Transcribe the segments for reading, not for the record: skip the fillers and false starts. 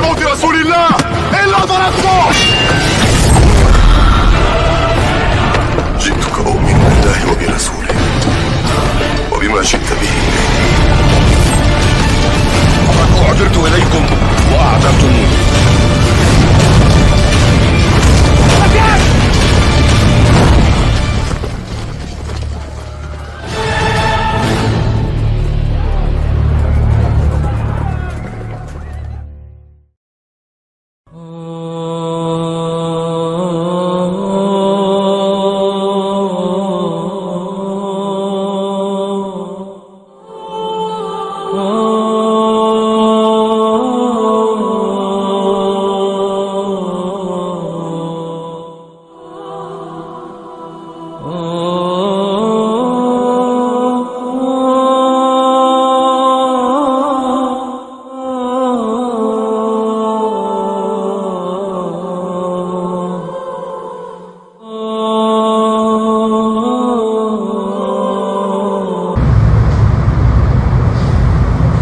بموت رسول الله إلا ضربته. جئتك أؤمن بالله وبرسوله وبما جئت به. لقد أعذرت إليكم وأعذرتموني.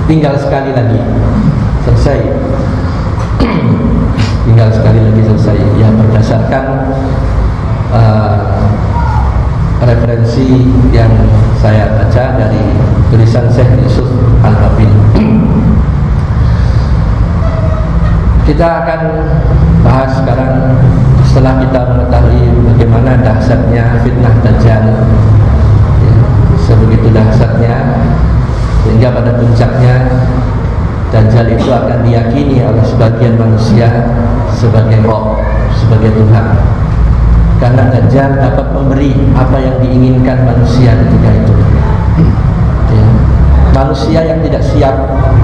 Tinggal sekali lagi selesai. Tinggal sekali lagi selesai. Ya, berdasarkan referensi yang saya baca dari tulisan Syekh Yusuf Al-Wabil. Kita akan bahas sekarang setelah kita mengetahui bagaimana dahsyatnya fitnah Dajjal, ya, sebegitu dahsyatnya sehingga pada puncaknya Dajjal itu akan diyakini oleh sebagian manusia sebagai roh, sebagai Tuhan. Karena Dajjal dapat memberi apa yang diinginkan manusia ketika itu, ya. Manusia yang tidak siap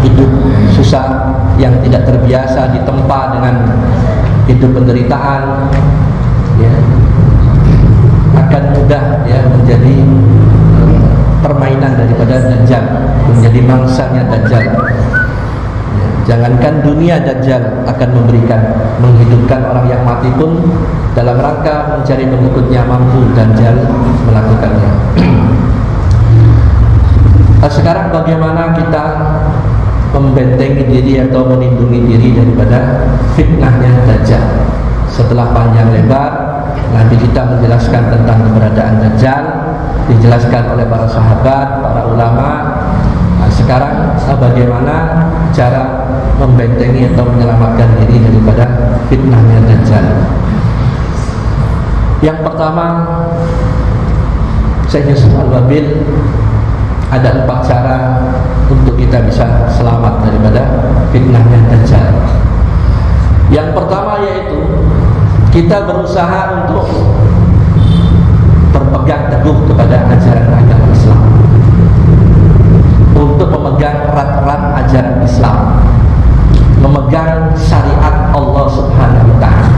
hidup susah, yang tidak terbiasa ditempa dengan hidup penderitaan, ya, akan mudah, ya, menjadi permainan daripada Dajjal, menjadi mangsanya Dajjal. Ya, jangankan dunia, Dajjal akan menghidupkan orang yang mati pun dalam rangka mencari pengikutnya, mampu Dajjal melakukannya. Sekarang bagaimana kita membentengi diri atau melindungi diri daripada fitnahnya Dajjal? Setelah panjang lebar nanti kita menjelaskan tentang keberadaan Dajjal, dijelaskan oleh para sahabat, para ulama. Nah, sekarang bagaimana cara membentengi atau menyelamatkan diri daripada fitnahnya Dajjal? Yang pertama, Syekh Yusuf Al-Wabil, ada 4 cara untuk kita bisa selamat daripada fitnahnya Dajjal. Yang pertama yaitu kita berusaha untuk berpegang teguh kepada ajaran agama Islam, untuk memegang erat-erat ajaran Islam, memegang syariat Allah Subhanahu wa ta'ala.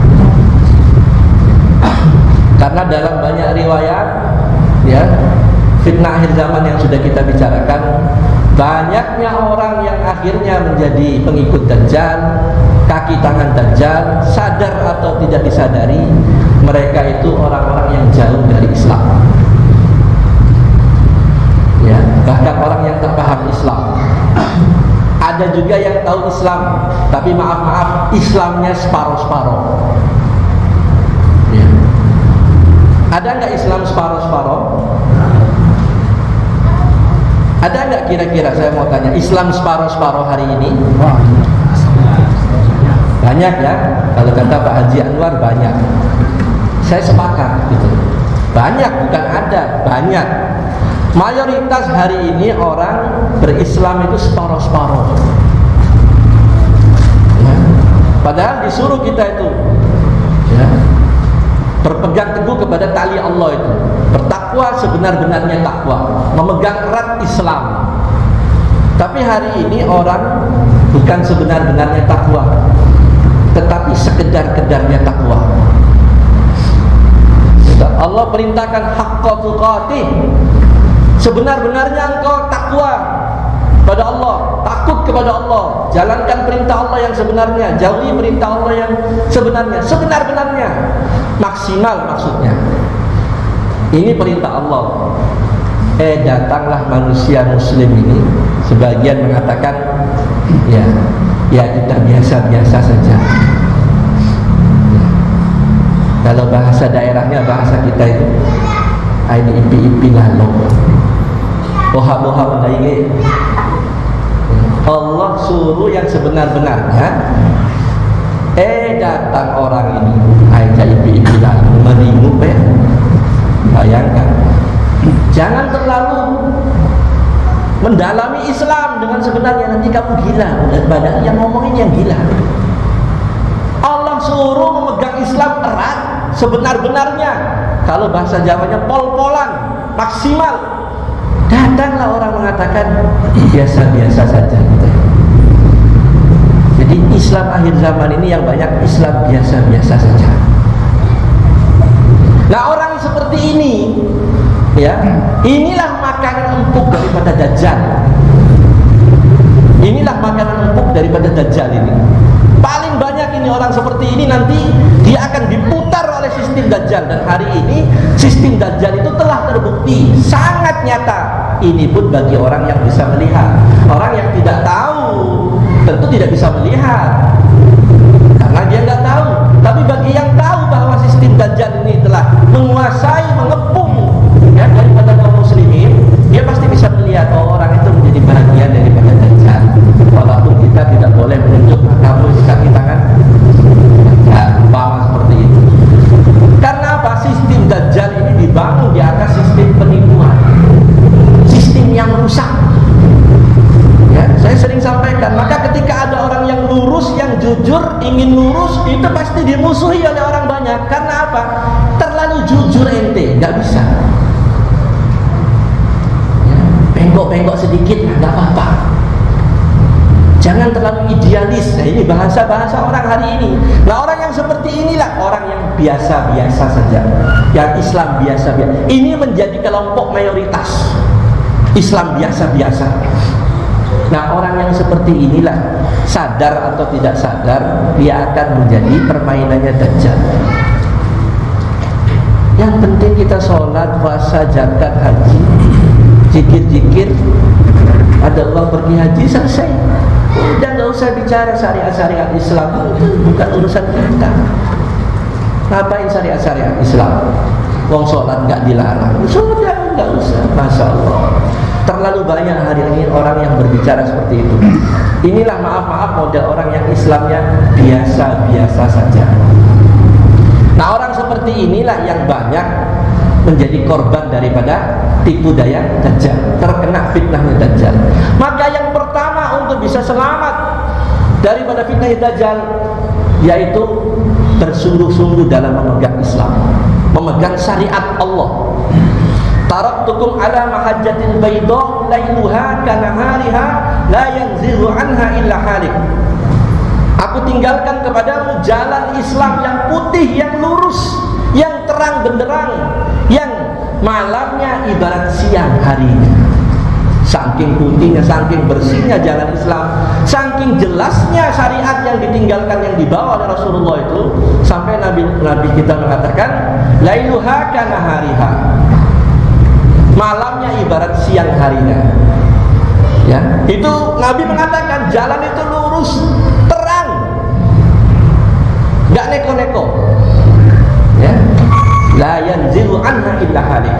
Karena dalam banyak riwayat, ya, fitnah akhir zaman yang sudah kita bicarakan, banyaknya orang yang akhirnya menjadi pengikut Dajjal, kaki tangan Dajjal, sadar atau tidak disadari, mereka itu orang-orang yang jauh dari Islam, ya, bahkan orang yang tak paham Islam. Ada juga yang tahu Islam, tapi maaf-maaf Islamnya separuh-separuh, ya. Ada nggak Islam separuh-separuh? Ada nggak kira-kira, saya mau tanya, Islam separuh-separuh hari ini? Banyak, ya. Kalau kata Pak Haji Anwar, banyak. Saya sepakat gitu. Banyak, bukan ada, banyak. Mayoritas hari ini orang berislam itu separuh-separuh, ya. Padahal disuruh kita itu, ya, berpegang teguh kepada tali Allah itu, bertakwa sebenar-benarnya takwa, memegang erat Islam. Tapi hari ini orang bukan sebenar-benarnya takwa, tetapi sekedar-kedarnya takwa. Allah perintahkan haqqa tuqatih, sebenar-benarnya engkau takwa pada Allah, takut kepada Allah, jalankan perintah Allah yang sebenarnya, jauhi perintah Allah yang sebenarnya, sebenar-benarnya, maksimal maksudnya. Ini perintah Allah. Datanglah manusia muslim ini, sebagian mengatakan, ya, ya kita biasa-biasa saja. Kalau bahasa daerahnya, bahasa kita itu ini ipi-ipi lalu boha-boha mendaingi. Allah suruh yang sebenar-benarnya, datang orang ini aja ipi-ipi lalu meringu. Bayangkan, jangan terlalu mendalami Islam dengan sebenarnya, nanti kamu gila. Padahal yang ngomongin yang gila. Allah suruh memegang Islam erat sebenar-benarnya. Kalau bahasa Jawanya pol-polan, maksimal. Datanglah orang mengatakan biasa-biasa saja gitu. Jadi Islam akhir zaman ini yang banyak Islam biasa-biasa saja. Nah, orang seperti ini, ya, inilah makanan empuk daripada Dajjal. Inilah makanan empuk daripada Dajjal ini. Paling banyak ini orang seperti ini, nanti dia akan diputar oleh sistem Dajjal. Dan hari ini sistem Dajjal itu telah terbukti sangat nyata. Ini pun bagi orang yang bisa melihat. Orang yang tidak tahu tentu tidak bisa melihat karena dia nggak tahu. Tapi bagi yang tahu bahwa sistem Dajjal ini telah menguasai, mengepung ya daripada kaum muslimin, dia pasti bisa melihat orang itu menjadi bagian daripada Dajjal. Walaupun kita tidak boleh menunjuk kamu di kaki tangan, ya, umpama seperti itu. Karena apa? Sistem Dajjal ini dibangun di atas sistem penipuan, sistem yang rusak. Ya, saya sering sampaikan, maka ketika ada orang yang lurus, yang jujur, ingin lurus, itu pasti dimusuhi oleh orang banyak. Karena apa? Terlalu jujur ente, nggak bisa. Ya, bengkok-bengkok sedikit, nggak apa-apa. Jangan terlalu idealis. Nah, ini bahasa-bahasa orang hari ini. Nah, orang yang seperti inilah orang yang biasa-biasa saja, yang Islam biasa-biasa. Ini menjadi kelompok mayoritas Islam biasa-biasa. Nah, orang yang seperti inilah, sadar atau tidak sadar, dia akan menjadi permainannya Dajjal. Yang penting kita sholat, puasa, zakat, haji, zikir-zikir, ada Allah pergi haji, selesai. Udah nggak usah bicara syariat-syariat Islam, bukan urusan kita. Ngapain syariat-syariat Islam? Wong sholat nggak dilarang, sudah nggak usah. Masya Allah, terlalu banyak hari ini orang yang berbicara seperti itu. Inilah maaf-maaf model orang yang Islamnya biasa-biasa saja. Nah, orang seperti inilah yang banyak menjadi korban daripada tipu daya Dajjal, terkena fitnahnya Dajjal. Maka yang pertama untuk bisa selamat daripada fitnah Dajjal, yaitu bersungguh-sungguh dalam memegang Islam, memegang syariat Allah. Taraktukum ala mahajjatil bayda lailuha kanahariha la yanzihu anha illa halik. Aku tinggalkan kepadamu jalan Islam yang putih, yang lurus, yang terang benderang, yang malamnya ibarat siang harinya. Saking putihnya, saking bersihnya jalan Islam, saking jelasnya syariat yang ditinggalkan, yang dibawa oleh Rasulullah itu, sampai Nabi kita mengatakan lailuha kanahariha, malamnya ibarat siang harinya. Ya, itu Nabi mengatakan jalan itu lurus, terang, nggak neko-neko. Ya, la yanzilu anha illa halik.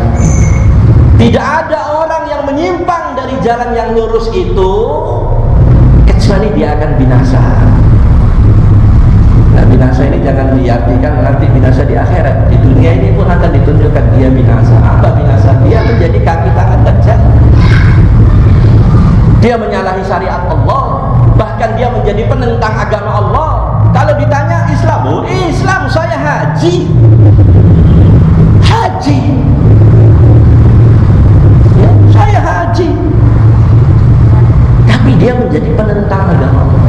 Tidak ada orang yang menyimpang dari jalan yang lurus itu kecuali dia akan binasa. Nah, binasa ini jangan diartikan nanti binasa di akhirat. Di dunia ini pun akan ditunjukkan dia binasa. Apa binasa? Dia menjadi kaki tangan Dajjal. Dia menyalahi syariat Allah, bahkan dia menjadi penentang agama Allah. Kalau ditanya Islam, oh Islam saya haji. Haji. Ya, saya haji. Tapi dia menjadi penentang agama Allah,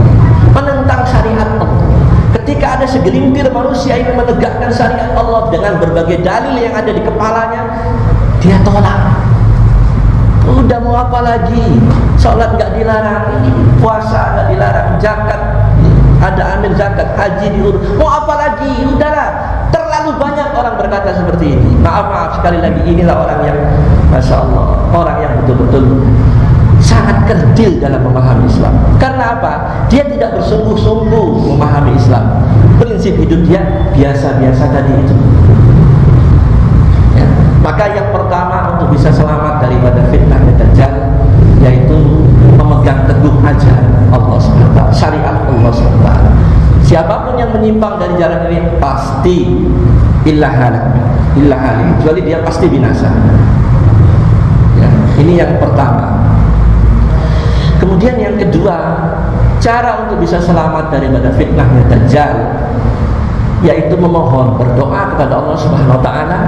penentang syariat Allah. Ketika ada segelintir manusia yang menegakkan syariat Allah dengan berbagai dalil yang ada di kepalanya, dia tolak. Udah mau apa lagi? Sholat nggak dilarang, puasa nggak dilarang, zakat ada ambil zakat, haji diurus. Mau apa lagi? Udahlah. Terlalu banyak orang berkata seperti ini. Maaf sekali lagi, inilah orang yang, masya Allah, orang yang betul-betul sangat kerdil dalam memahami Islam. Karena apa? Dia tidak bersungguh-sungguh memahami Islam. Prinsip hidup dia biasa-biasa tadi itu. Ya. Maka yang pertama untuk bisa selamat daripada fitnah Dajjal yaitu memegang teguh ajaran Allah SWT, syariat Allah SWT. Siapapun yang menyimpang dari jalan ini pasti illa halik, kecuali dia pasti binasa. Ya, ini yang pertama. Kemudian yang kedua, cara untuk bisa selamat daripada fitnahnya Dajjal yaitu memohon, berdoa kepada Allah Subhanahu wa taala,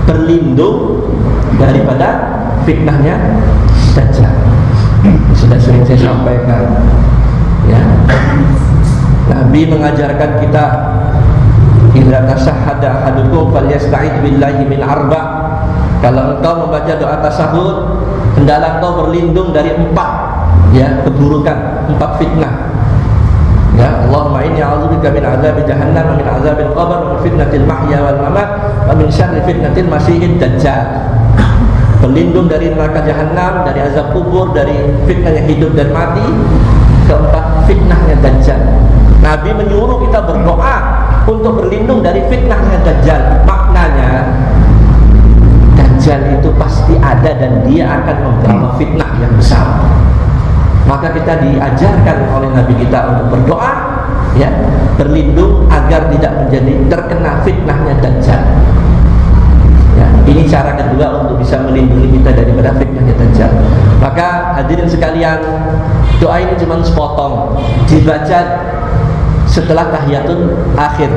berlindung daripada fitnahnya Dajjal. Sudah sering saya sampaikan, ya. Nabi mengajarkan kita, idza tasahhada ahadukum falyasta'id billahi min arba'. Kalau engkau membaca doa tasahud, hendaklah engkau berlindung dari 4 ya keburukan, 4 fitnah. Ya, Allahumma inni a'udzubika min azabi jahannam wa min azabil qabr wa min fitnatil mahya wal mamat wa min syarri fitnatil masiihid dajjal. Berlindung dari neraka jahanam, dari azab kubur, dari fitnahnya hidup dan mati. Keempat, fitnahnya Dajjal. Nabi menyuruh kita berdoa untuk berlindung dari fitnahnya Dajjal. Maknanya Dajjal itu pasti ada dan dia akan membawa fitnah yang besar. Maka kita diajarkan oleh Nabi kita untuk berdoa, ya, berlindung agar tidak menjadi terkena fitnahnya Dajjal. Ya, ini cara kedua untuk bisa melindungi kita daripada fitnahnya Dajjal. Maka hadirin sekalian, doa ini cuma sepotong, dibaca setelah tahiyatul akhir.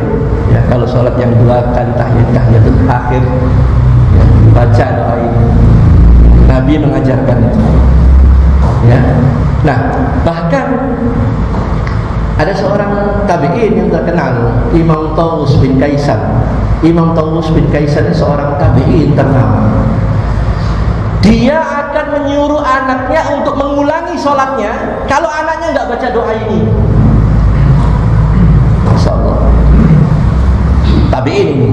Ya, kalau sholat yang 2 kali tahiyatul akhir, ya, baca doa ini. Nabi mengajarkan itu. Ya. Nah, bahkan ada seorang tabi'in yang terkenal, Imam Tawus bin Kaisan. Imam Tawus bin Kaisan ini seorang tabi'in ternama. Dia akan menyuruh anaknya untuk mengulangi sholatnya kalau anaknya nggak baca doa ini. Masya Allah. Tabi'in ini,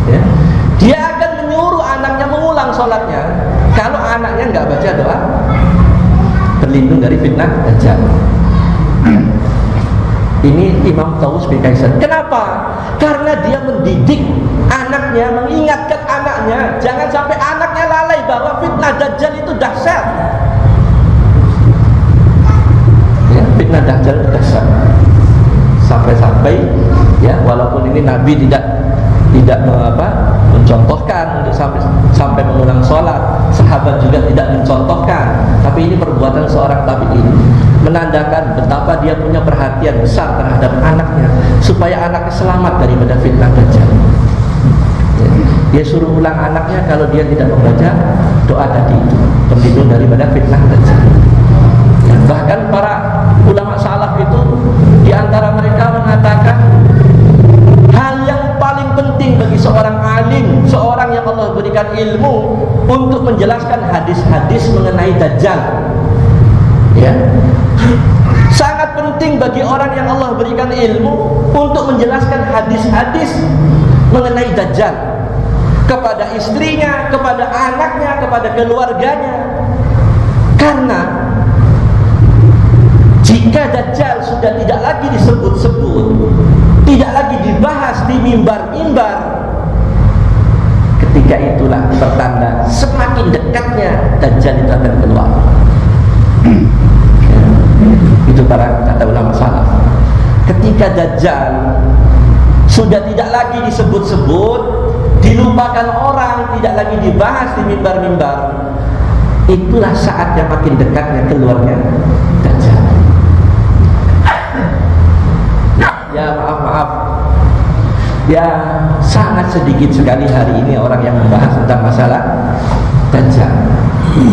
ya. Dia akan menyuruh anaknya mengulang sholatnya kalau anaknya nggak baca doa berlindung dari fitnah Dajjal. Ini Imam Tawus bin Kaisan. Kenapa? Karena dia mendidik anaknya, mengingatkan anaknya jangan sampai anaknya lalai bahwa fitnah Dajjal itu dahsyat. Ya, fitnah Dajjal itu dahsyat. Sampai-sampai, ya, walaupun ini Nabi tidak mencontohkan untuk sampai mengulang sholat, sahabat juga tidak mencontohkan, tapi ini perbuatan seorang tabi'in menandakan betapa dia punya perhatian besar terhadap anaknya supaya anaknya selamat daripada fitnah Dajjal. Dia suruh ulang anaknya kalau dia tidak membaca doa tadi itu, berlindung daripada fitnah Dajjal. Bahkan para ulama salaf itu diantara mereka mengatakan hal yang paling penting bagi seorang alim, seorang yang Allah berikan ilmu untuk menjelaskan hadis-hadis mengenai Dajjal. Ya, sangat penting bagi orang yang Allah berikan ilmu untuk menjelaskan hadis-hadis mengenai Dajjal kepada istrinya, kepada anaknya, kepada keluarganya. Karena jika Dajjal sudah tidak lagi disebut-sebut, tidak lagi dibahas di mimbar-mimbar, ketika itulah pertanda semakin dekatnya Dajjal itu akan keluar. Itu para kata ulama salaf. Ketika Dajjal sudah tidak lagi disebut-sebut, dilupakan orang, tidak lagi dibahas di mimbar-mimbar, itulah saat yang makin dekatnya keluarnya Dajjal. Ya, maaf, ya, sangat sedikit sekali hari ini orang yang membahas tentang masalah Dajjal,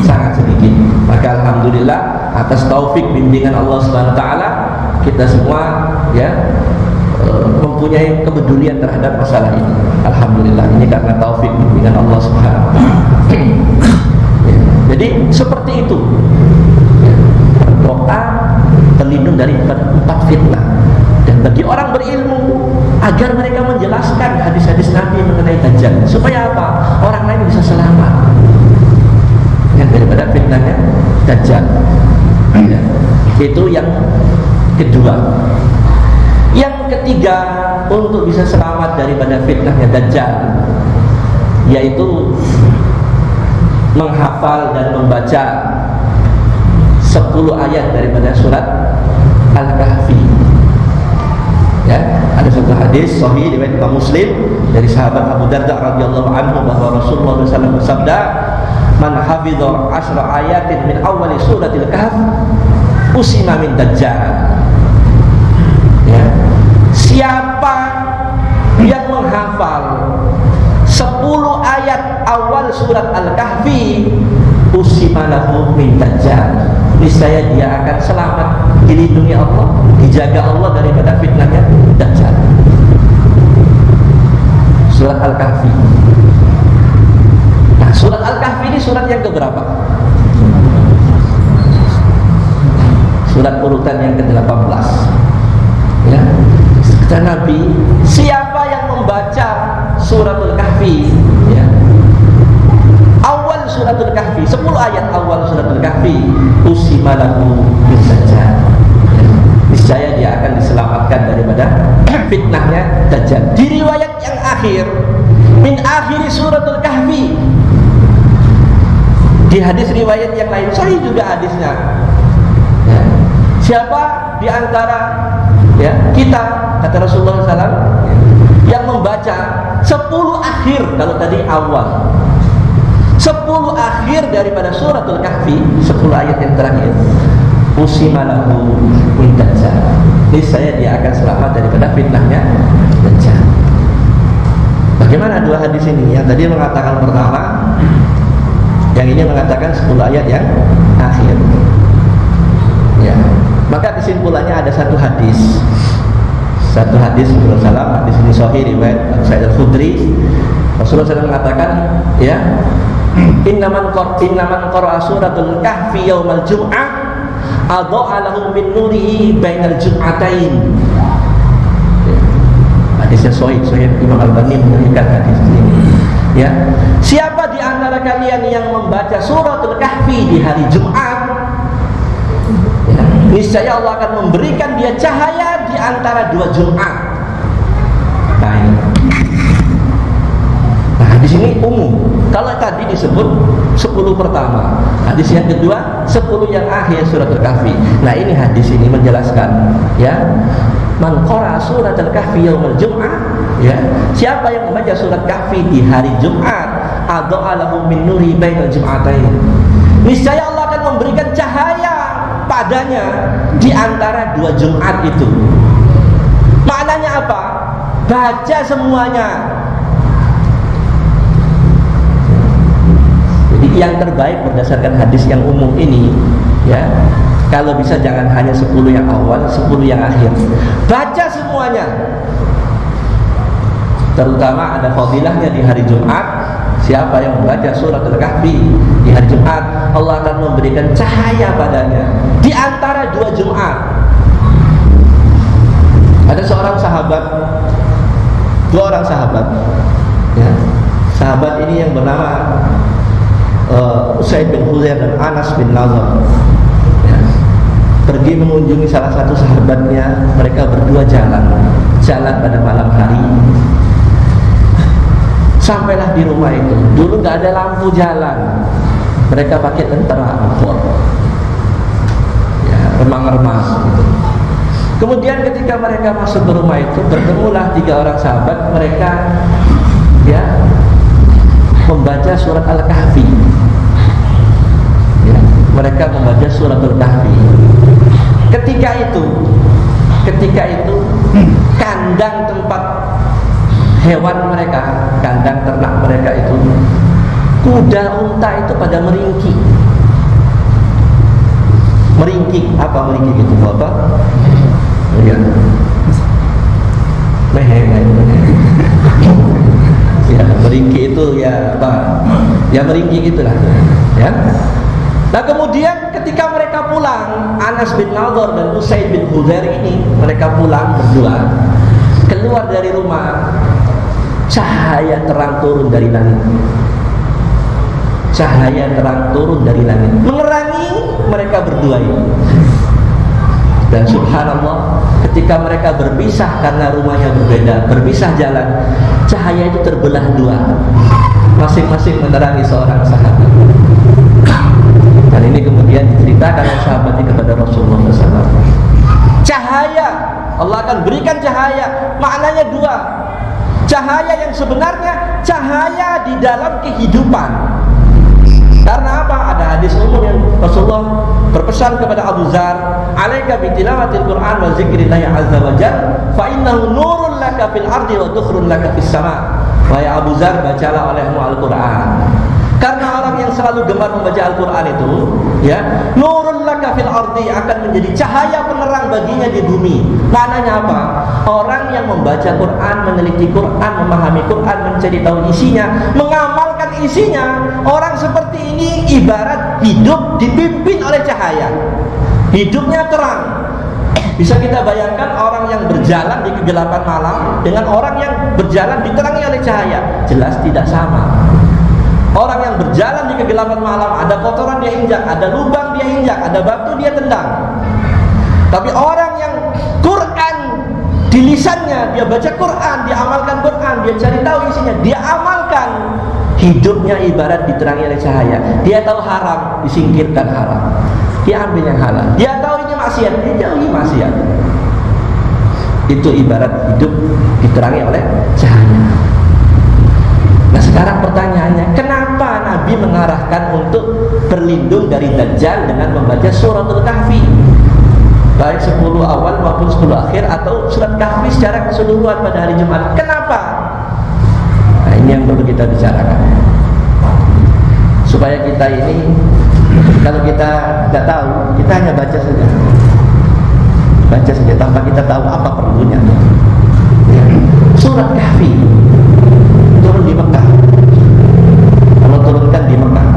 sangat sedikit. Maka alhamdulillah atas taufik bimbingan Allah Subhanahu wa taala, kita semua, ya, mempunyai kepedulian terhadap masalah ini. Alhamdulillah, ini karena taufik bimbingan Allah Subhanahu wa taala. Ya, jadi seperti itu, ya, berdoa terlindung dari 4 fitnah. Dan bagi orang berilmu agar mereka menjelaskan hadis-hadis Nabi mengenai Dajjal supaya apa? Orang lain bisa selamat, ya, daripada fitnahnya Dajjal. Ya. Itu yang kedua. Yang ketiga, untuk bisa selamat daripada fitnahnya Dajjal, yaitu menghafal dan membaca 10 ayat daripada surat Al-Kahfi. Ya, ada satu hadis sahih riwayat Imam Muslim dari sahabat Abu Darda radhiyallahu anhu bahwa Rasulullah SAW bersabda, "Man hafidha 10 ayatin min awwali suratil Kahf usima min Dajjal." Ya. Siapa yang menghafal 10 ayat awal surat Al-Kahfi usima lahu min Dajjal, niscaya dia akan selamat, dilindungi Allah, dijaga Allah daripada fitnahnya Dajjal. Surat Al-Kahfi. Nah, surat Al-Kahfi ini surat yang keberapa? Surat urutan yang ke-18. Ya. Kata Nabi, siapa yang membaca suratul Kahfi, ya, awal suratul Kahfi, 10 ayat awal suratul Kahfi, usima lahu min Dajjal, niscaya dia akan diselamatkan daripada fitnahnya Dajjal. Di riwayat yang akhir, min akhiri suratul Kahfi, di hadis riwayat yang lain sahih juga hadisnya, ya, siapa di antara, ya, kita, kata Rasulullah SAW, yang membaca 10 akhir, kalau tadi awal, 10 akhir daripada suratul Kahfi, 10 ayat yang terakhir, usima lahu min Dajjal, niscaya dia akan selamat daripada fitnahnya Dajjal. Bagaimana dua hadis ini? Yang tadi mengatakan pertama, yang ini mengatakan 10 ayat yang akhir. Ya. Maka kesimpulannya ada satu hadis Rasulullah SAW, hadis ini sahih riwayat Abu Sa'id Al-Khudri. Rasulullah SAW mengatakan, ya, innaman qara'a suratul Kahfi yaumal jum'ah adha'a lahu min nurihi bainal jum'atain. Hadisnya sahih Imam Al-Albani menunjukkan hadis ini. Ya, siapa di antara kalian yang membaca suratul Kahfi di hari Jumat, ya, niscaya Allah akan memberikan dia cahaya di antara 2 Jumat. Nah, ini. Nah, hadis ini umum. Kalau tadi disebut 10 pertama, hadis yang kedua 10 yang akhir suratul Kahfi. Nah, ini hadis ini menjelaskan, ya, man qara'a suratul Kahfi yaumul jum'ah, ya, siapa yang membaca surat Kahfi di hari Jumat, adha'a lahu min nuri bainal jum'atain, niscaya Allah akan memberikan cahaya padanya di antara 2 Jumat itu. Maknanya apa? Baca semuanya. Jadi yang terbaik berdasarkan hadis yang umum ini, ya, kalau bisa jangan hanya 10 yang awal, 10 yang akhir. Baca semuanya. Terutama ada fadilahnya di hari Jumat. Siapa yang membaca suratul Kahfi di hari Jumat, Allah akan memberikan cahaya padanya di antara 2 Jumat. Ada seorang sahabat, 2 orang sahabat, ya. Sahabat ini yang bernama Usaid bin Huzair dan Anas bin Nadhr, ya, pergi mengunjungi salah satu sahabatnya. Mereka berdua jalan pada malam hari. Sampailah di rumah itu. Dulu nggak ada lampu jalan. Mereka pakai tentara angkor, ya, remang-remang gitu. Kemudian ketika mereka masuk ke rumah itu, bertemulah 3 orang sahabat. Mereka, ya, membaca surat Al-Kahfi. Ya, mereka membaca suratul Kahfi. Ketika itu kandang tempat hewan mereka, kandang ternak mereka itu, kuda unta itu pada meringkik. Apa meringkik itu, Bapak? Ya, ya, meringkik itu, ya, apa? Ya, meringkik itulah, ya. Nah, kemudian ketika mereka pulang, Anas bin Nadhr dan Usaid bin Huzair ini, mereka pulang berdua, keluar dari rumah, cahaya terang turun dari langit. Cahaya terang turun dari langit, menerangi saling mereka berdua ini. Dan subhanallah, ketika mereka berpisah karena rumahnya berbeda, berpisah jalan, cahaya itu terbelah dua, masing-masing menerangi seorang sahabat. Dan ini kemudian diceritakan oleh sahabat ini kepada Rasulullah SAW. Cahaya, Allah akan berikan cahaya, maknanya dua. Cahaya yang sebenarnya cahaya di dalam kehidupan. Karena apa? Ada hadis umum yang Rasulullah berpesan kepada Abu Dzar, "Alaika bi tilawatil Qur'an wa dzikrillah azza wa jalla, fa innahu nurun laka fil ardi wa dukhrun laka fis sama." Wahai Abu Dzar, bacalah olehmu Al-Qur'an. Karena orang yang selalu gemar membaca Al-Quran itu, ya, nurun laka fil ardi, akan menjadi cahaya penerang baginya di bumi. Maknanya apa? Orang yang membaca Quran, meneliti Quran, memahami Quran, mencari tahu isinya, mengamalkan isinya, orang seperti ini ibarat hidup dipimpin oleh cahaya. Hidupnya terang. Bisa kita bayangkan orang yang berjalan di kegelapan malam dengan orang yang berjalan diterangi oleh cahaya, jelas tidak sama. Orang yang berjalan di kegelapan malam, ada kotoran dia injak, ada lubang dia injak, ada batu dia tendang. Tapi orang yang Quran di lisannya, dia baca Quran, dia amalkan Quran, dia cari tahu isinya, dia amalkan, hidupnya ibarat diterangi oleh cahaya. Dia tahu haram, disingkirkan haram, dia ambil yang halal. Dia tahu ini maksiat, dia jauhi maksiat. Itu ibarat hidup diterangi oleh cahaya. Nah sekarang pertanyaannya, kenapa Nabi mengarahkan untuk berlindung dari Dajjal dengan membaca suratul Kahfi, baik 10 awal maupun 10 akhir, atau surat Kahfi secara keseluruhan pada hari Jumat? Kenapa? Nah ini yang perlu kita bicarakan, supaya kita ini, kalau kita tidak tahu, kita hanya baca saja tanpa kita tahu apa perlunya. Surat Kahfi turun di Mekah. Allah turunkan di Mekah.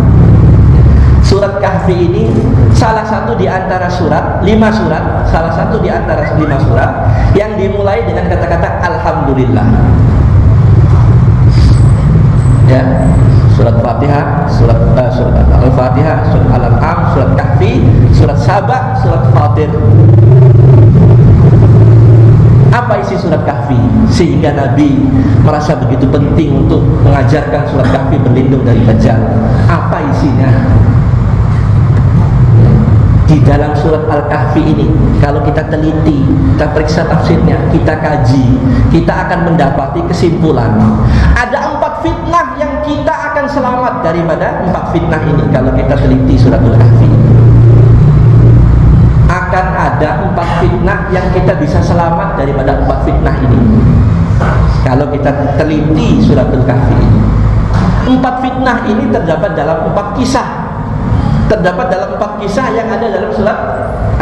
Surat Kahfi ini salah satu di antara surat, 5 surat, salah satu di antara 5 surat yang dimulai dengan kata-kata Alhamdulillah. Ya, surat Fatihah, surat Al-Fatihah, surat Al-An'am, surat Kahfi, surat Saba, surat Fatir. Apa isi surat Kahfi sehingga Nabi merasa begitu penting untuk mengajarkan surat Kahfi berlindung dari Dajjal? Apa isinya? Di dalam surat Al-Kahfi ini, kalau kita teliti, kita periksa tafsirnya, kita kaji, kita akan mendapati kesimpulan ada 4 fitnah yang kita akan selamat daripada 4 fitnah ini. Kalau kita teliti surat Al-Kahfi, akan ada 4 fitnah yang kita bisa selamat daripada 4 fitnah ini. Kalau kita teliti surat Al-Kahfi ini, 4 fitnah ini terdapat dalam 4 kisah. Terdapat dalam 4 kisah yang ada dalam surat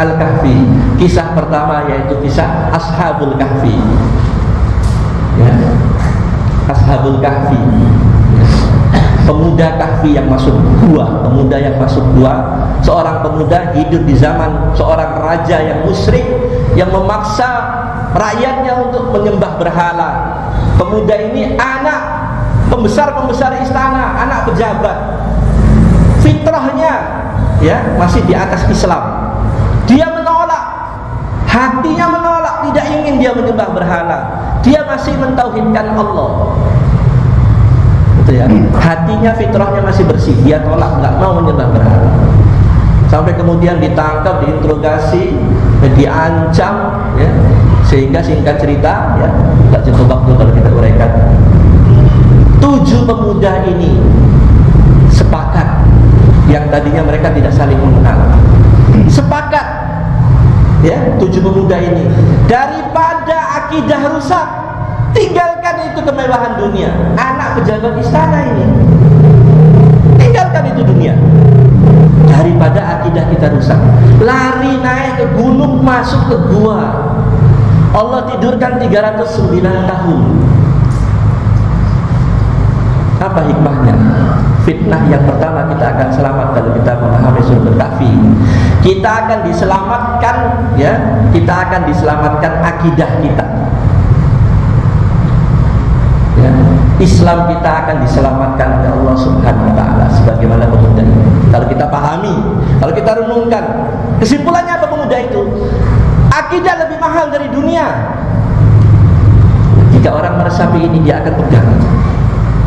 Al-Kahfi. Kisah pertama yaitu kisah Ashabul Kahfi, ya. Ashabul Kahfi, pemuda Kahfi yang masuk gua, pemuda yang masuk gua. Seorang pemuda hidup di zaman seorang raja yang musyrik, yang memaksa rakyatnya untuk menyembah berhala. Pemuda ini anak pembesar istana, anak pejabat. Fitrahnya, ya, masih di atas Islam. Dia menolak, hatinya menolak, tidak ingin dia menyembah berhala. Dia masih mentauhidkan Allah. Ya. Hatinya, fitrahnya masih bersih. Dia tolak, nggak mau menyembah berhala. Sampai kemudian ditangkap, diinterogasi, diancam, ya. Sehingga singkat cerita, ya, nggak cukup waktu kalau kita uraikan. 7 pemuda ini sepakat, yang tadinya mereka tidak saling mengenal, sepakat, ya, 7 pemuda ini, daripada akidah rusak, tinggalkan itu kemewahan dunia. Anak pejabat istana ini, tinggalkan itu dunia, daripada akidah kita rusak. Lari naik ke gunung, masuk ke gua. Allah tidurkan 309 tahun. Apa hikmahnya? Fitnah yang pertama, kita akan selamat kalau kita memahami surat Al-Kahfi. Kita akan diselamatkan, ya, kita akan diselamatkan akidah kita. Ya. Islam kita akan diselamatkan oleh Allah Subhanahu wa taala sebagaimana pemuda ini. Kalau kita pahami, kalau kita renungkan, kesimpulannya apa pemuda itu? Akidah lebih mahal dari dunia. Jika orang meresapi ini, dia akan pegang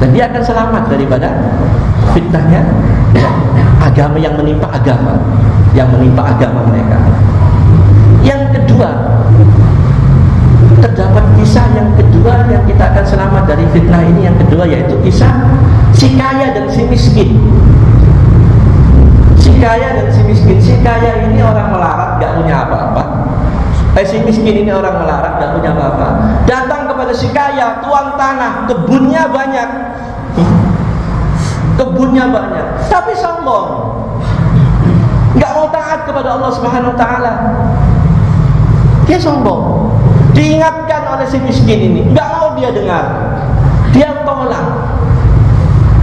dan dia akan selamat daripada fitnahnya agama yang menimpa agama mereka. Yang kedua, terdapat kisah yang kedua yang kita akan selamat dari fitnah ini. Yang kedua yaitu kisah si kaya dan si miskin. Si kaya dan si miskin. Si kaya ini orang melarat, gak punya apa-apa. Si miskin ini orang melarat, gak punya apa-apa. Datang kepada si kaya, tuan tanah, kebunnya banyak, tapi sombong, gak mau taat kepada Allah Subhanahu wa taala. Dia sombong. Diingatkan oleh si miskin ini, nggak mau dia dengar, dia tolak.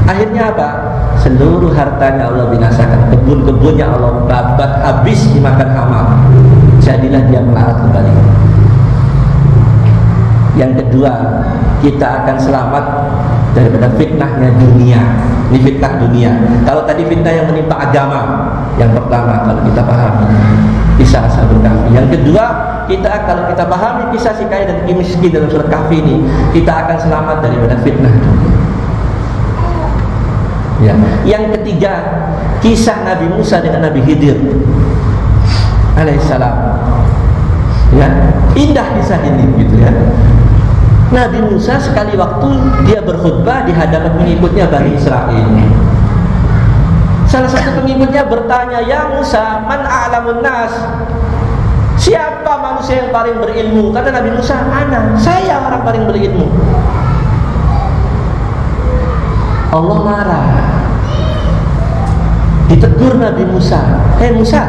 Akhirnya apa? Seluruh hartanya Allah binasakan, kebun-kebunnya Allah babat habis dimakan hama. Jadilah dia melarat kembali. Yang kedua, kita akan selamat daripada fitnahnya dunia. Ini fitnah dunia. Kalau tadi fitnah yang menimpa agama, yang pertama kalau kita pahami kisah Ashabul Kahfi. Yang kedua, kalau kita pahami kisah si kaya dan si miskin dalam surat Kahfi ini, kita akan selamat daripada fitnah dunia. Ya. Yang ketiga, kisah Nabi Musa dengan Nabi Khidir alaihissalam. Ya, indah kisah ini, gitu ya. Nabi Musa sekali waktu dia berkhutbah di hadapan pengikutnya Bani Israel. Salah satu pengikutnya bertanya, "Ya Musa, man a'lamun nas?" Siapa manusia yang paling berilmu? Kata Nabi Musa, "Ana, saya orang paling berilmu." Allah marah. Ditegur Nabi Musa, "Hei Musa,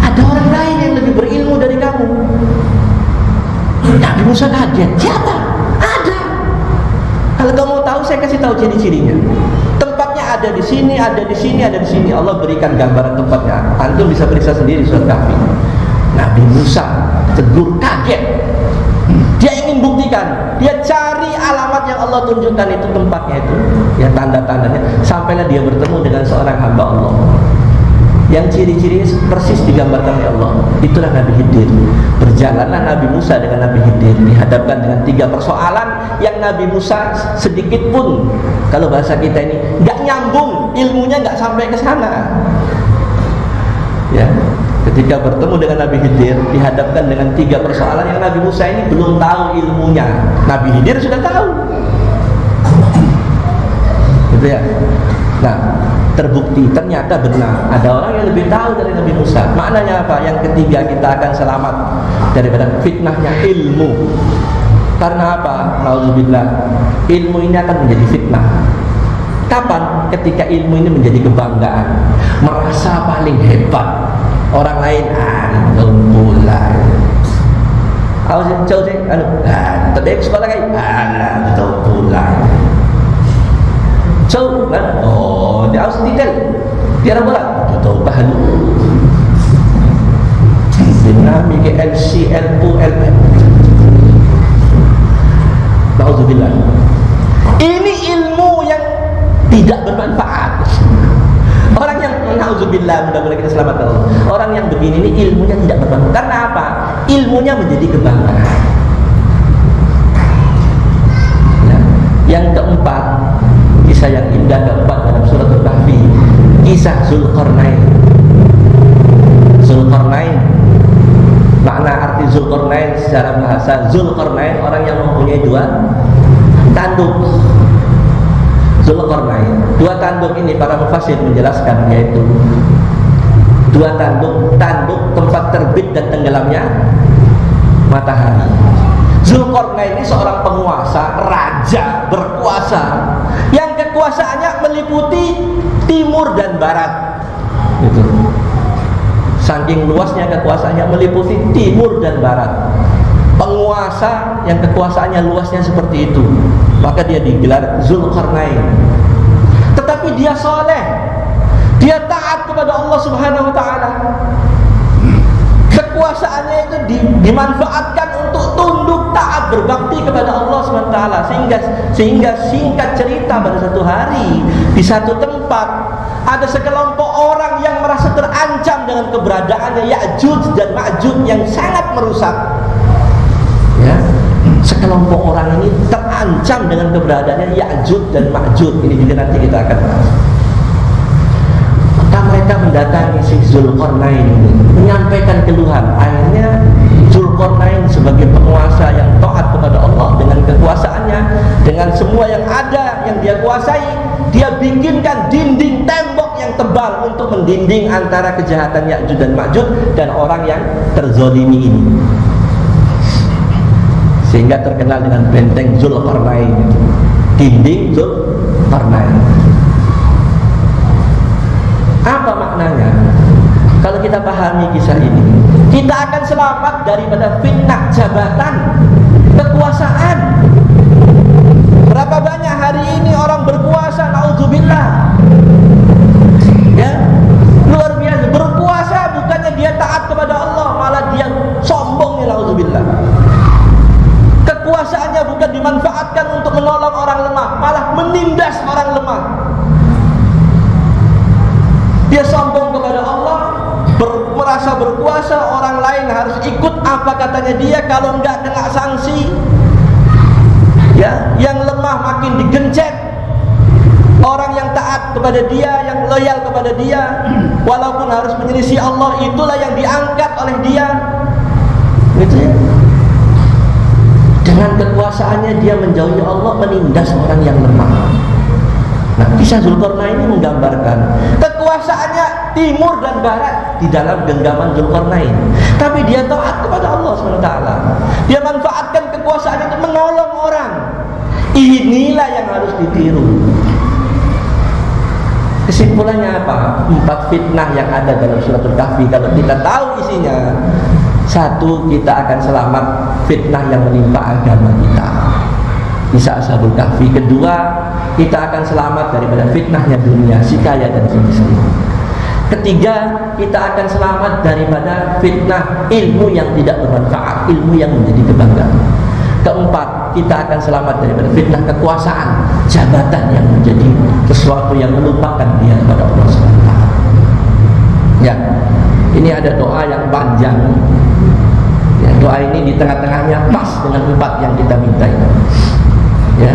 ada orang lain yang lebih berilmu dari kamu." Nabi Musa kaget. "Siapa?" "Ada. Kalau kamu mau tahu, saya kasih tahu ciri-cirinya. Tempatnya ada di sini, ada di sini, ada di sini." Allah berikan gambaran tempatnya. Antum bisa periksa sendiri surat Kahfi. Nabi Musa tegur, kaget. Dia ingin buktikan. Dia cari alamat yang Allah tunjukkan itu, tempatnya itu, ya tanda-tandanya. Sampailah dia bertemu dengan seorang hamba Allah yang ciri-cirinya persis digambarkan oleh Allah. Itulah Nabi Khidir. Berjalanlah Nabi Musa dengan Nabi Khidir dihadapkan dengan 3 persoalan yang Nabi Musa sedikit pun, kalau bahasa kita ini, nggak nyambung, ilmunya nggak sampai ke sana. Ya, ketika bertemu dengan Nabi Khidir dihadapkan dengan 3 persoalan yang Nabi Musa ini belum tahu ilmunya. Nabi Khidir sudah tahu. Gitu ya. Nah, terbukti ternyata benar ada orang yang lebih tahu dari Nabi Musa. Maknanya apa? Yang ketiga, kita akan selamat daripada fitnahnya ilmu. Karena apa? Nauzubillah, ilmu ini akan menjadi fitnah. Kapan? Ketika ilmu ini menjadi kebanggaan, merasa paling hebat. Orang lain antum pula. Tahu sih, tadi sekolah kayak antum pula. So, dia harus detail. Dia bola. Tahu bahan. Dinamik LC, LU, LM. Nauzubillah. Ini ilmu yang tidak bermanfaat. Orang yang nauzubillah, mudah-mudahan kita selamat Allah. Orang yang begini ini ilmunya tidak bermanfaat. Karena apa? Ilmunya menjadi kebanggaan. Nah, yang keempat, kisah yang indah keempat dalam surat Al-Kahfi, kisah Zulkarnain. Zulkarnain, makna arti Zulkarnain secara bahasa, Zulkarnain orang yang mempunyai 2 tanduk. Zulkarnain, 2 tanduk ini para mufassir menjelaskan yaitu 2 tanduk tempat terbit dan tenggelamnya matahari. Zulkarnain ini seorang penguasa, raja berkuasa yang kekuasaannya meliputi timur dan barat. Gitu. Saking luasnya kekuasaannya meliputi timur dan barat. Penguasa yang kekuasaannya luasnya seperti itu, maka dia digelar Zulkarnain. Tetapi dia soleh, dia taat kepada Allah Subhanahu wa taala. Kekuasaannya itu dimanfaatkan untuk tunduk taat berbakti kepada Allah SWT, sehingga singkat cerita pada satu hari di satu tempat ada sekelompok orang yang merasa terancam dengan keberadaannya Ya'juj dan Ma'juj yang sangat merusak. Ya, sekelompok orang ini terancam dengan keberadaannya Ya'juj dan Ma'juj. Ini juga nanti kita akan bahas. Maka mereka mendatangi si Zulkarnain ini, menyampaikan keluhan. Akhirnya Zulkarnain sebagai penguasa yang taat kepada Allah dengan kekuasaannya, dengan semua yang ada yang dia kuasai, dia bikinkan dinding tembok yang tebal untuk mendinding antara kejahatan Ya'juj dan Ma'juj dan orang yang terzolimi ini, sehingga terkenal dengan benteng Zulkarnain, dinding Zulkarnain. Apa maknanya? Kalau kita pahami kisah ini, kita akan selamat daripada fitnah jabatan, kekuasaan. Berapa banyak hari ini orang berkuasa, naudzubillah, ya, luar biasa. Berkuasa bukannya dia taat kepada Allah, malah dia sombong, ya, naudzubillah. Kekuasaannya bukan dimanfaatkan untuk menolong orang lemah, malah menindas orang lemah. Dia sombong kepada Allah, merasa berkuasa, orang lain harus ikut apa katanya dia, kalau enggak kena sanksi. Ya, yang lemah makin digencet. Orang yang taat kepada dia, yang loyal kepada dia, walaupun harus menyelisih Allah, itulah yang diangkat oleh dia. Gitu ya. Dengan kekuasaannya dia menjauhi Allah, menindas orang yang lemah. Nah, kisah Zulkarnain ini menggambarkan kekuasaannya timur dan barat di dalam genggaman Zulkarnain, tapi dia taat kepada Allah SWT. Dia manfaatkan kekuasaannya untuk menolong orang. Inilah yang harus ditiru. Kesimpulannya apa? 4 fitnah yang ada dalam suratul Kahfi, kalau kita tahu isinya, 1, kita akan selamat fitnah yang menimpa agama kita, kisah Ashabul Kahfi. 2, kita akan selamat daripada fitnahnya dunia, si kaya dan si miskin. 3, kita akan selamat daripada fitnah ilmu yang tidak bermanfaat, ilmu yang menjadi kebanggaan. 4, kita akan selamat daripada fitnah kekuasaan, jabatan yang menjadi sesuatu yang melupakan dia kepada Allah SWT. Ya, ini ada doa yang panjang. Ya, doa ini di tengah-tengahnya pas dengan 4 yang kita minta ini. Ya,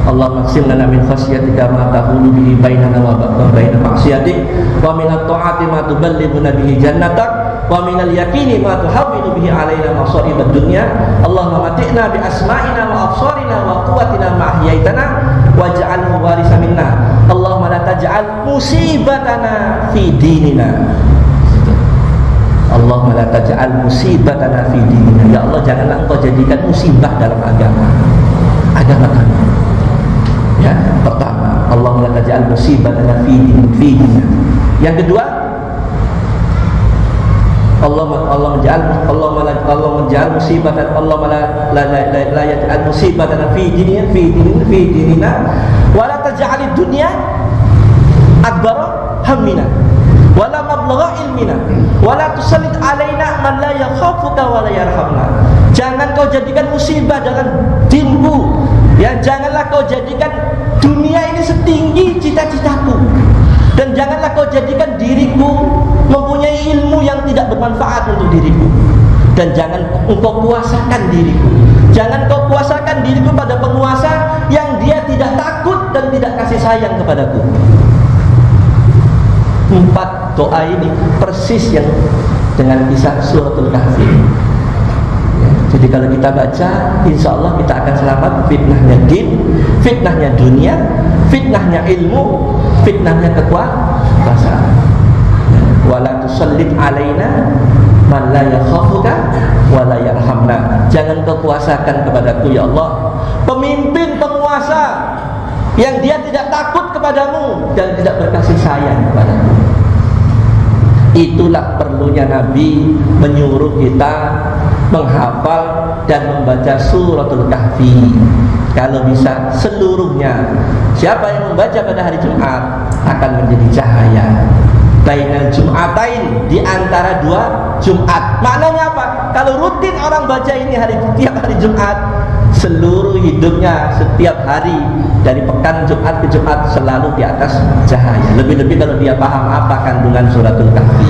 Allah maksim lana min khasyatika ma tahulu bihi bainana wa baina ma'siyatik, wa min at-ta'ati ma tuballighuna bihi jannatak, wa min al-yaqini ma tuhawwinu bihi alaina masa'ibad dunya. Allahumma mati'na bi asma'ina wa absarina wa quwwatina ma ahyaitana waj'alhu warisa minna. Allahumma la taj'al musibatana fi dinina. Allahumma la taj'al musibatana fi dinina. Ya Allah, janganlah Engkau jadikan musibah dalam agama kami. Ya, pertama, Allahumma la taj'al musibatana fi dinina. Yang kedua, Allah menja'al musibatan, Allah la yaj'al musibatana fi dinina wa la taj'alid dunya akbara hammina wa la mablagha ilmina wa la tusallit alaina man la yakhafuka wa la yarhamna. Jangan kau jadikan musibah dalam dinku, ya, janganlah kau jadikan dunia ini setinggi cita-citaku, dan janganlah kau jadikan diriku mempunyai ilmu yang tidak bermanfaat untuk diriku, dan jangan engkau kuasakan diriku. Jangan kau kuasakan diriku pada penguasa yang dia tidak takut dan tidak kasih sayang kepadaku. 4 doa ini persis yang dengan kisah suratul Kahfi. Ya, jadi kalau kita baca, insya Allah kita akan selamat fitnahnya din, fitnahnya dunia, fitnahnya ilmu, fitnahnya kekuasaan. Wala tusallit alaina man la yakhafuka wa la yarhamna. Jangan kau kuasakan kepadaku, ya Allah, pemimpin penguasa yang dia tidak takut kepadamu dan tidak berkasih sayang kepadamu. Itulah perlunya Nabi menyuruh kita menghafal dan membaca suratul Kahfi. Kalau bisa seluruhnya. Siapa yang membaca pada hari Jumat akan menjadi cahaya bainal jum'atain, di antara dua Jumat. Maknanya apa? Kalau rutin orang baca ini tiap hari Jumat, seluruh hidupnya setiap hari dari pekan Jumat ke Jumat selalu di atas cahaya. Lebih-lebih kalau dia paham apa kandungan suratul Kahfi.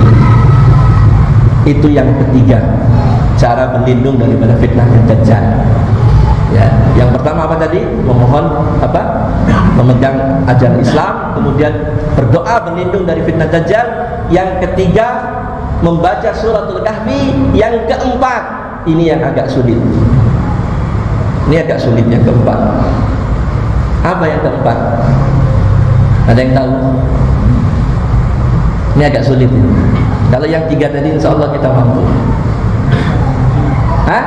Itu yang ketiga, cara berlindung daripada fitnahnya Dajjal. Ya, yang pertama apa tadi? Memohon apa? Memegang ajaran Islam, kemudian berdoa berlindung dari fitnah Dajjal. Yang ketiga, membaca suratul Kahfi. Yang keempat, ini yang agak sulit. Ini agak sulit yang keempat. Apa yang keempat? Ada yang tahu? Ini agak sulit. Kalau yang tiga tadi insya Allah kita mampu. Hah?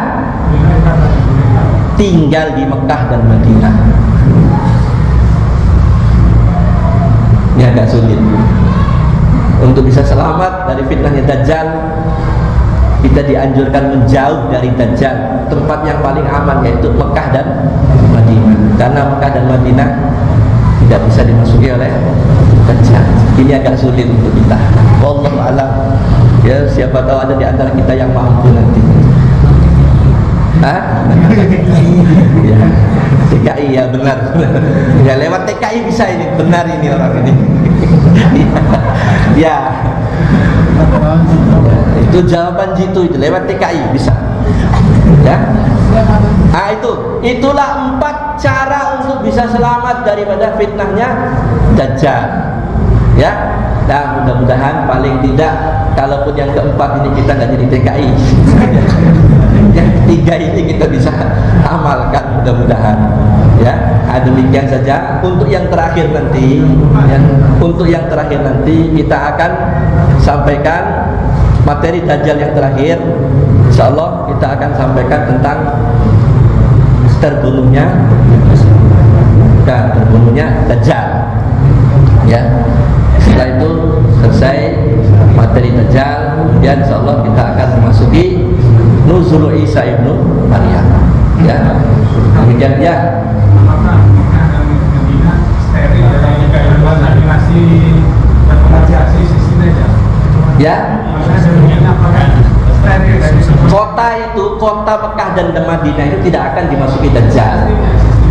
Tinggal di Mekah dan Madinah. Ini agak sulit. Untuk bisa selamat dari fitnahnya Dajjal, kita dianjurkan menjauh dari Dajjal. Tempat yang paling aman yaitu Mekah dan Madinah. Karena Mekah dan Madinah tidak bisa dimasuki oleh Dajjal. Ini agak sulit untuk kita. Wallahu a'lam. Ya, siapa tahu ada di antara kita yang mampu nanti. Hah? Ya, TKI ya benar. Ya lewat TKI bisa ini, benar ini orang ini. Ya. Itu jawaban jitu itu lewat TKI bisa. Ya. Nah itulah 4 cara untuk bisa selamat daripada fitnahnya Dajjal. Ya. Nah mudah-mudahan paling tidak kalaupun yang keempat ini kita nggak jadi TKI. Yang ketiga ini kita bisa amalkan mudah-mudahan. Ya, demikian saja. Untuk yang terakhir nanti, kita akan sampaikan materi Dajjal yang terakhir. Insyaallah kita akan sampaikan tentang terbunuhnya Dajjal. Ya. Setelah itu selesai materi Dajjal, kemudian insyaallah kita akan memasuki Nuzul Isa ibnu Maryam. Ya, demikian ya. Apakah Mekah dan Madinah steril dari kehidupan masih berkomunikasi sistem aja? Ya. Apakah steril dari Kota Mekah dan Madinah itu tidak akan dimasuki Dajjal.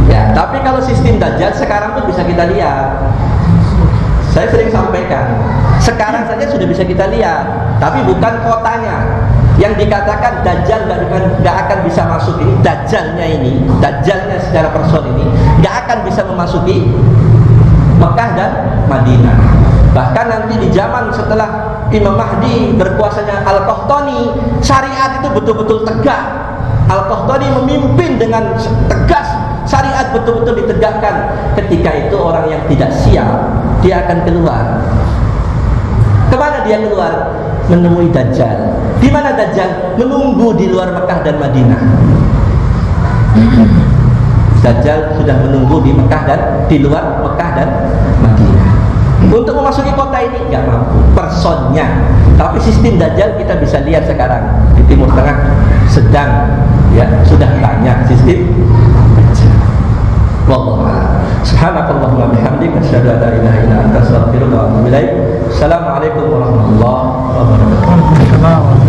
Ya, tapi kalau sistem Dajjal sekarang tuh bisa kita lihat. Saya sering sampaikan, sekarang saja sudah bisa kita lihat, tapi bukan kotanya. Yang dikatakan Dajjal nggak akan bisa masuk ini, Dajjalnya secara person ini nggak akan bisa memasuki Mekah dan Madinah. Bahkan nanti di zaman setelah Imam Mahdi berkuasanya Al-Qahtani, syariat itu betul-betul tegak. Al-Qahtani memimpin dengan tegas, syariat betul-betul ditegakkan. Ketika itu orang yang tidak siap, dia akan keluar. Kemana dia keluar? Menemui Dajjal. Di mana Dajjal? Menunggu di luar Mekah dan Madinah. Dajjal sudah menunggu di Mekah dan di luar Mekah dan Madinah. Untuk memasuki kota ini nggak mampu personnya. Tapi sistem Dajjal kita bisa lihat sekarang di Timur Tengah sedang sudah banyak sistem Dajjal. Wallahu a'lam. Subhanakallahumma bihamdika asyhadu an la ilaha illa anta astaghfiruka wa atubu ilaik. Assalamualaikum warahmatullahi wabarakatuh.